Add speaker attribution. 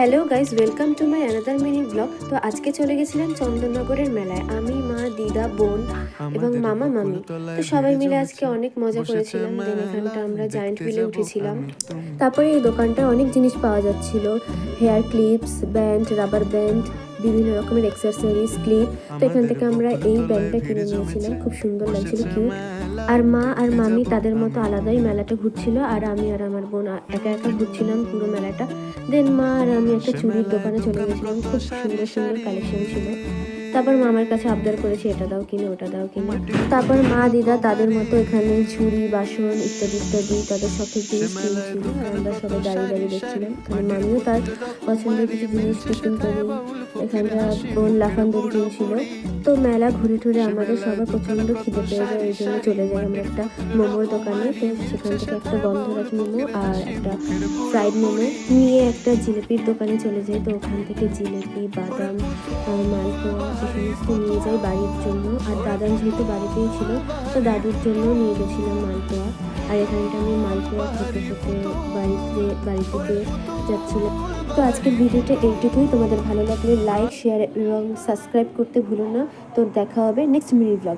Speaker 1: Hello guys, welcome to my another mini blog. তো আজকে চলে গেছিলাম চন্দননগরের মেলায়। আমি, মা, দিদা, বোন এবং মামা মামি। তো সবাই মিলে আজকে অনেক মজা করেছিলাম। দেন এখানটা আমরা জায়েন্ট হুইলে উঠেছিলাম। তারপরে এই দোকানটায় অনেক জিনিস পাওয়া যাচ্ছিল, hair clips, band, rubber band, বিভিন্ন রকমের এক্সেসরিজ, ক্লিপ। তো এখান থেকে আমরা এই ব্যান্ডটা কিনে নিয়েছিলাম, খুব সুন্দর লাগছিল, কিউট। আর মা আর মামি তাদের মতো আলাদাই মেলাটা ঘুরছিল, আর আমি আর আমার বোন একা একা ঘুরছিলাম পুরো মেলাটা। দেন মা আর আমি একটা চুড়ির দোকানে চলে গেছিলাম, খুব সুন্দর সুন্দর কালেকশন ছিল। তারপর মামার কাছে আবদার করেছি এটা দাও কিনে, ওটা দাও কিনে। তারপর মা দিদা তাদের মতো এখানে ঝুড়ি, বাসন ইত্যাদি ইত্যাদি তাদের শখের জিনিস কিনছিল, আর আমরা সবাই দাঁড়িয়ে দাঁড়িয়ে দেখছিলাম। এখানে মামিও তার পছন্দের কিছু জিনিস টিফিন করে, এখানটা বোন লাফান দড়ি কিনছিল। তো মেলা ঘুরে টুরে আমাদের সবার প্রচণ্ড খিদে পেয়ে যায়, এই জন্য চলে যাই আমরা একটা মোমোর দোকানে। তো সেখান থেকে একটা গন্ধরাজ মোমো আর একটা ফ্রাইড মোমো নিয়ে একটা জিলিপির দোকানে চলে যাই। তো ওখান থেকে জিলিপি, বাদাম, মালপোয়া এই সমস্ত নিয়ে যাই বাড়ির জন্য। আর দাদা যেহেতু বাড়িতেই ছিল, তো দাদুর জন্য নিয়ে গেছিলাম মালপোয়া। আর এখানটা আমি মালপোয়া খেতে খেতে বাড়িতে যাচ্ছিলাম। তো আজকের ভিডিওটা এইটুকুই। তোমাদের ভালো লাগলে লাইক, শেয়ার এবং সাবস্ক্রাইব করতে ভুলো না। তো দেখা হবে নেক্সট মিনি ব্লগ।